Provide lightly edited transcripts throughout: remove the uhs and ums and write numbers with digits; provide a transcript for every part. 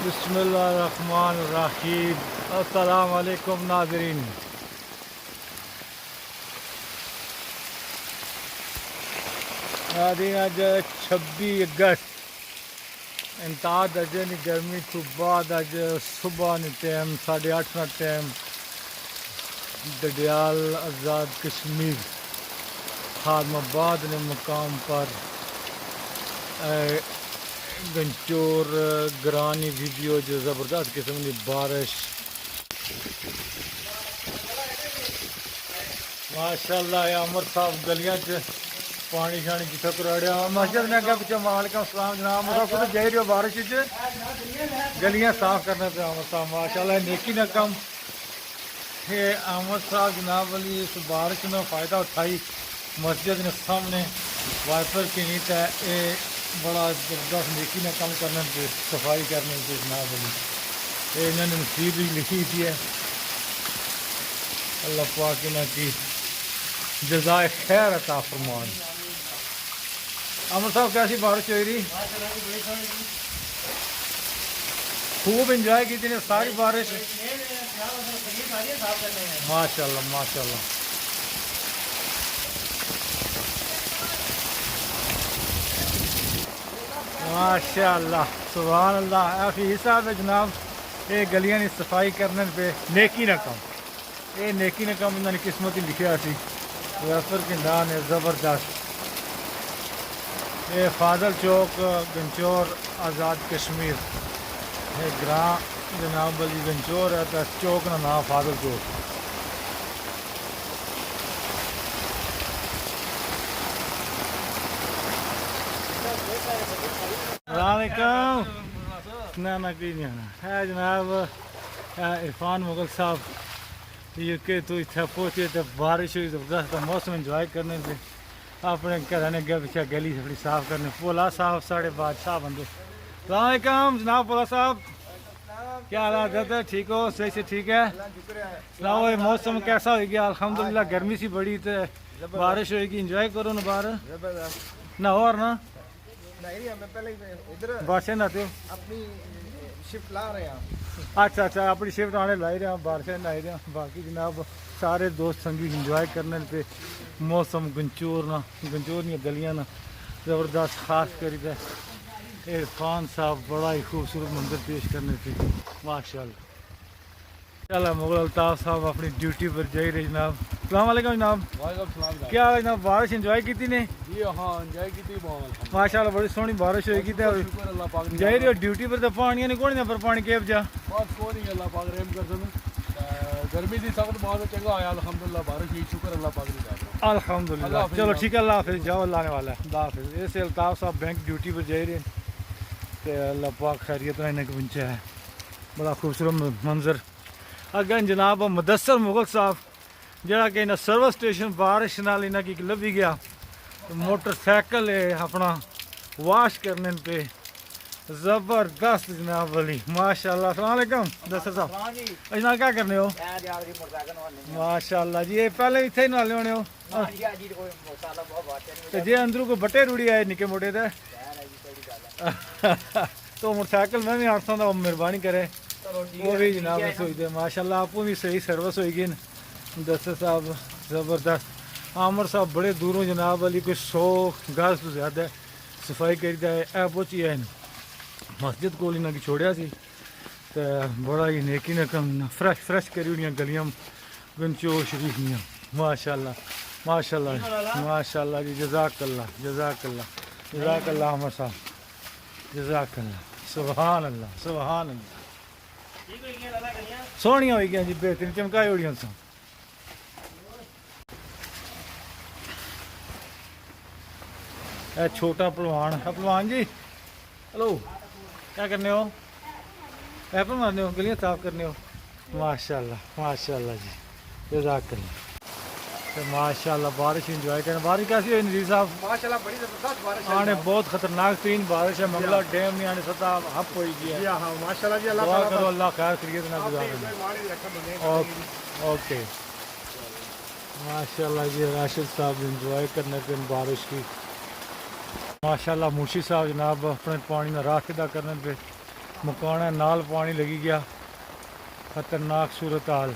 بسم اللہ الرحمن الرحیم۔ السلام علیکم ناظرین۔ آج 26 اگست انتہاد اجنی گرمی تو بعد اج صبح نے ٹائم 8:30 نا ٹائم ڈڈیال آزاد کشمیر خادم آباد نے مقام پر گنچور گرانی ویڈیو جو زبردست قسم کی بارش ماشاءاللہ ہے عمر صاحب گلیاں پانی شانی جتھا کراڑیا مسجد میں کیا پوچھا وعلیکم السلام جناب عمر صاحب جائی رہے ہو بارش گلیاں صاف کرنے پہ عمر صاحب ماشاءاللہ نیکی نہ کم یہ عمر صاحب جناب علی اس بارش میں فائدہ اٹھائی مسجد نے سامنے وائپر کی نیت ہے یہ بڑا زبردست نیکی نہ کم کرنے پہ صفائی کرنے پہ جناب علی یہ انہوں نے نصیب ہی لکھی تھی ہے اللہ پاک انہوں کی جزائے خیر عطا فرمان۔ عمر صاحب کیسی بارش ہوئی رہی؟ خوب انجوائے کی تھی نے ساری بارش ماشاءاللہ ماشاءاللہ۔ ماشاءاللہ سبحان اللہ حفیظ صاحب جناب یہ گلیاں کی صفائی کرنے پہ نیکی نہ کم یہ نیکی نہ کم انہوں نے قسمت ہی لکھا سی ویفر کی نام ہے زبردست۔ یہ فاضل چوک گنچور آزاد کشمیر یہ گراں جناب علی گنچور ہے تو چوک کا نام فاضل چوک۔ السلام علیکم۔ نہ کوئی نہیں آنا ہے جناب عرفان مغل صاحب یو کے تو اتنا پہنچے تو بارش ہوئی زبردست موسم انجوائے کرنے سے اپنے گھرانے گیا پیچھے گلی تھوڑی صاف کرنے پولا صاحب ساڑھے بادشاہ بندو۔ السلام علیکم جناب پولا صاحب کیا حالات ہے ٹھیک ہو صحیح سے ٹھیک ہے؟ سناؤ موسم کیسا ہوئے گیا؟ الحمدللہ گرمی سی بڑی تو بارش ہوئے گی انجوائے کرو نا باہر نہ ہو اور نا بارشیں نہ ہو اپنی شفٹ لا رہے ہیں۔ اچھا اچھا اپنی شفٹ آنے لائی رہے ہیں بارشیں لائی رہے ہیں باقی جناب سارے دوست سنگی انجوائے کرنے پہ موسم گنچور گلیاں نا زبردست خاص کری ہے عرفان صاحب بڑا ہی خوبصورت منظر پیش کرنے پہ ماشاءاللہ۔ چلو مغل الطاف صاحب اپنی ڈیوٹی پر جائی رہے جناب۔ السلام علیکم جناب وعلیکم السلام۔ کیا حال ہے جناب بارش انجوائے کی تھی نے؟ جی ہاں انجوائے کی تھی بہت ماشاءاللہ بڑی سونی بارش ہوئی کی شکر اللہ پاک نے جائی رہی ہو ڈیوٹی پر تو پانی نہیں کون پر پانی کیب جا بہت کو نہیں اللہ پاک رحم کر سن گرمی تھی سخت بہت چنگا آیا الحمدللہ بارش ہوئی شکر اللہ پاک نے کیا الحمدللہ۔ چلو ٹھیک ہے اللہ حافظ جاؤ اللہ آنے والا ہے اللہ حافظ۔ ایسے الطاف صاحب بینک ڈیوٹی پر جائی رہے کہ اللہ پاک خیریت انہیں کو پہنچا ہے بڑا خوبصورت منظر۔ اگر جناب مدثر مغل صاحب جڑا کہ انہیں سروس اسٹیشن بارش نال انہیں کی لبھی گیا موٹر سائیکل ہے اپنا واش کرنے پہ زبردست جناب علی ماشاءاللہ۔ السلام علیکم مدثر صاحب جناب کیا کرنے ہو؟ ماشاءاللہ جی یہ پہلے اتنے ہی نالے ہونے ہو جی اندروں کو بٹے روڑی آئے نکے موٹے دے تو موٹر سائیکل میں بھی 800 کا مہربانی کرے وہ بھی جناب ہوئی دے ماشاءاللہ آپ کو بھی صحیح سروس ہوئی گی مدثر صاحب زبردست۔ عامر صاحب بڑے دوروں جناب علی کوئی 100 گز تو زیادہ صفائی کری ہے اے پہنچی ہے مسجد کو انہیں چھوڑیا سی تو بڑا ہی نیکی نہ کم فرش کری ہوئی گلیاں گنچور شریف میاں ماشاءاللہ ماشاءاللہ ماشاءاللہ جی جزاک اللہ جزاک اللہ جزاک اللہ عامر صاحب جزاک اللہ سبحان اللہ سبحان اللہ۔ سونیاں ہوئی گیا جی بہترین چمکائی ہوئی سن۔ اے چھوٹا پہلوان ہے پہلوان جی ہلو کیا کرنے ہو ایپل مارنے ہو گلیاں صاف کرنے ہو ماشاءاللہ ماشاءاللہ جی جزاک اللہ۔ ماشاءاللہ بارش انجوائے کریں بارش کیسی ہوئی نذیر صاحب؟ ماشاءاللہ بڑی زبردست بارش ہے آنے بہت خطرناک ترین بارش ہے منگلہ ڈیم میں آنے سطح ہپ ہوئی گیا جی ہاں ماشاءاللہ جی اللہ دعا تعالیٰ کرو اللہ خیر کریت نہ گزارے اوکے ماشاءاللہ جی راشد صاحب انجوائے کرنے پہ بارش کی ماشاءاللہ موشی صاحب جناب اپنے پانی میں راہ ادا کرنے پہ مکانا نال پانی لگی گیا خطرناک صورتحال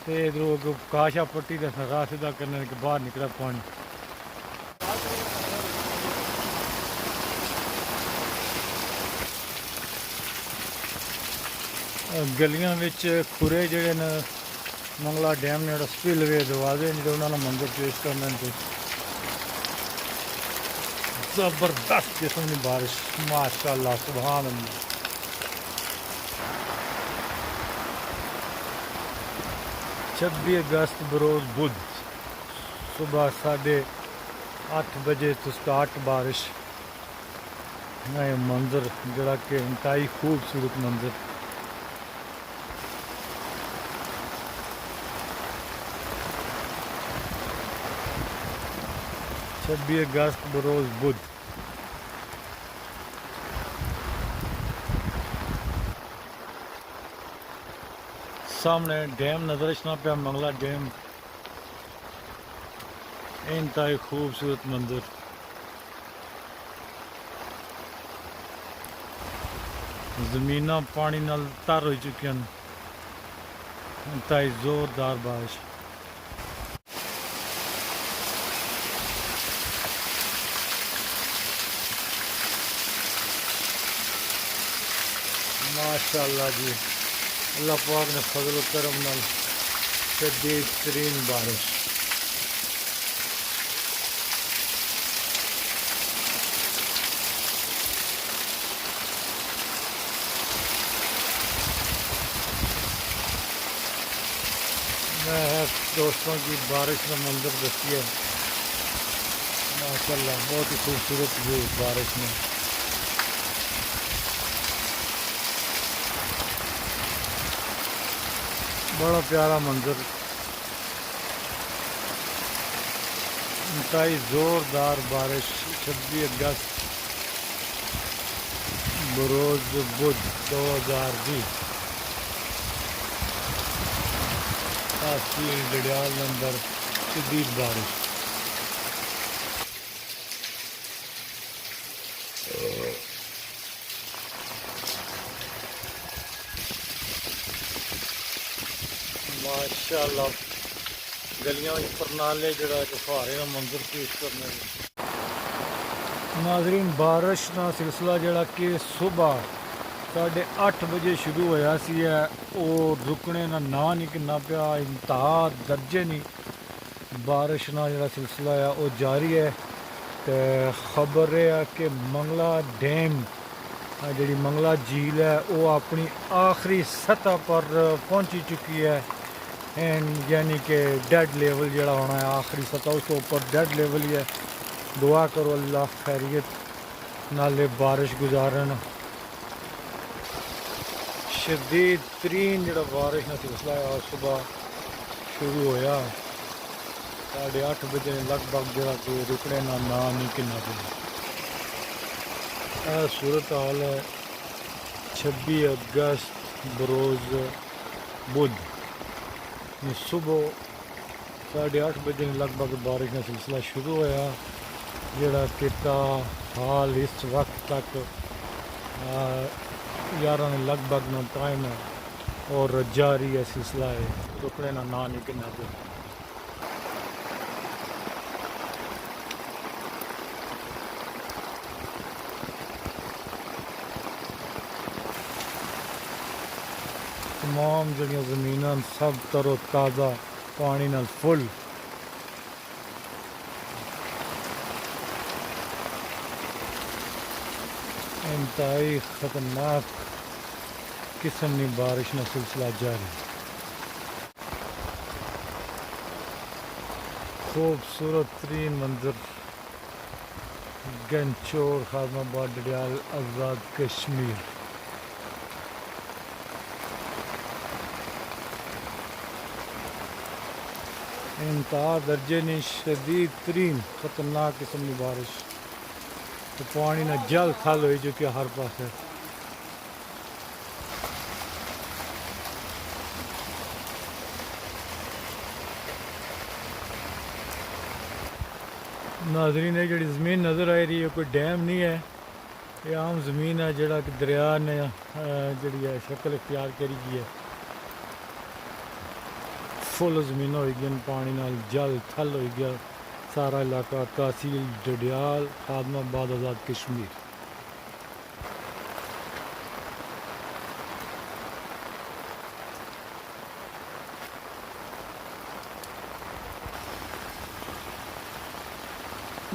تے ادھر کاشا پٹی کا راہ سیدھا کرنے کے باہر نکلا پانی گلیاں وچ کھرے جڑے نے منگلا ڈیم نے سپل وے دروازے جڑے انہاں نے منظر پیش کرنا ہے زبردست قسم کی بارش ماشاءاللہ سبحان اللہ 26 اگست بروز بدھ صبح 8:30 بجے تو سٹارٹ بارش یہ منظر جڑا کہ انتہائی خوبصورت منظر اگست بروز بدھ سامنے ڈیم نظر اشنا پہ منگلا ڈیم انتہائی خوبصورت منظر زمیناں پانی نال تر ہو چکی ہیں انتہائی زوردار بارش ماشاءاللہ جی اللہ پاک نے فضل و کرم نال شدید ترین بارش میں دوستوں کی بارش کا منظر دستی ہے ماشاءاللہ بہت ہی خوبصورت بھی بارش میں بڑا پیارا منظر انتہائی زوردار بارش 26 اگست بروز بدھ 2020 تحصیل ڈڈیال اندر شدید بارش ماشاءاللہ گلیاں پرنالے جڑا کہ فہارے کا منظر پیش کرنے ناظرین بارش کا سلسلہ جڑا کہ صبح 8:30 بجے شروع ہویا سی ہے وہ رکنے کا نام نہیں کرنا پیا انتہا درجے نہیں بارش کا جڑا سلسلہ ہے وہ جاری ہے تے خبر ہے کہ منگلا ڈیم جڑی منگلا جھیل ہے وہ اپنی آخری سطح پر پہنچی چکی ہے یعنی کہ ڈیڈ لیول جڑا ہونا ہے آخری سطح اس کے اوپر ڈیڈ لیول ہی ہے دعا کرو اللہ خیریت نالے بارش گزارن شدید ترین جڑا بارش کا سلسلہ ہے صبح شروع ہویا 8:30 بجے لگ بھگ جڑا کہ رکنے کا نام نہیں کرنا پیا صورت حال ہے 26 اگست بروز بدھ صبح 8:30 بجے لگ بھگ بارش کا سلسلہ شروع ہوا جڑا کہ حال اس وقت تک 11 لگ بھگ نو ٹائم ہے اور جاری ہے سلسلہ ہے رکنے کا نام نہیں کرنا پیا تمام جڑیاں زمیناں سب تر و تازہ پانی نال فل انتہائی خطرناک قسم کی بارش کا سلسلہ جاری خوبصورت ترین منظر گنچور خادم آباد ڈڈیال آزاد کشمیر انتہا درجے نے شدید ترین خطرناک قسم کی بارش تو پانی نہ جل تھل ہوئی جو کہ ہر پاس ہے ناظرین یہ جڑی زمین نظر آئی رہی ہے کوئی ڈیم نہیں ہے یہ عام زمین ہے جڑا کہ دریا نے جڑی ہے شکل اختیار کری گئی ہے. فل زمین ہوئی گئی پانی نال جل تھل ہوئی گیا سارا علاقہ. تحصیل ڈڈیال خادم آباد آزاد کشمیر.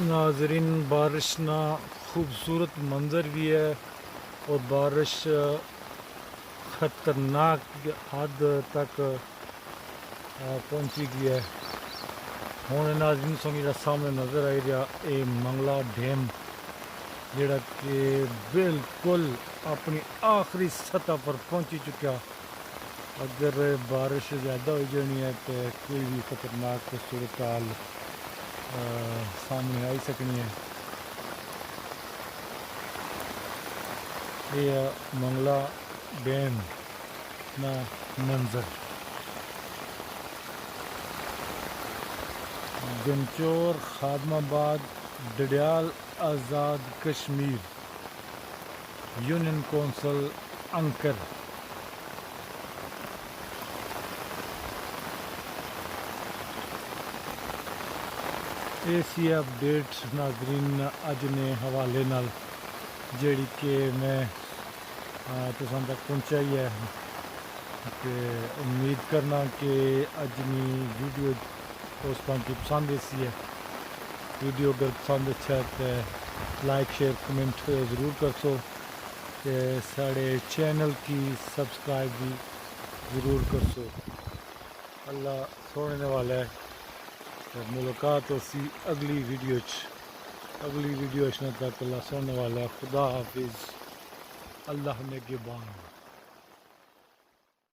ناظرین بارش نہ خوبصورت منظر بھی ہے اور بارش خطرناک حد تک پہنچی گئی ہے. ہوں ناظرین سنگی جا سامنے نظر آئی رہا اے منگلا ڈیم جڑا کہ بالکل اپنی آخری سطح پر پہنچی چکا. اگر بارش زیادہ ہو جانی ہے تو کوئی بھی خطرناک صورتحال سامنے آئی سکنی ہے. یہ منگلا ڈیم نا منظر. گنچور خادم آباد Dadyal Azad Kashmir union council incur. ایسی اپڈیٹ ناظرین اج نے حوالے نال جیڑی کہ میں تساں تک پہنچائی ہے کہ امید کرنا کہ اجنی ویڈیو دوستاں کی پسند ایسی ہے. ویڈیو اگر پسند اچھا ہے تو لائک شیئر کمنٹ ضرور کر سو کہ ساڑے چینل کی سبسکرائب بھی ضرور کر سو. اللہ سونے والا ہے. ملاقات ہوسی اگلی ویڈیو تک اللہ سونے والا ہے. خدا حافظ. اللہ نگہبان.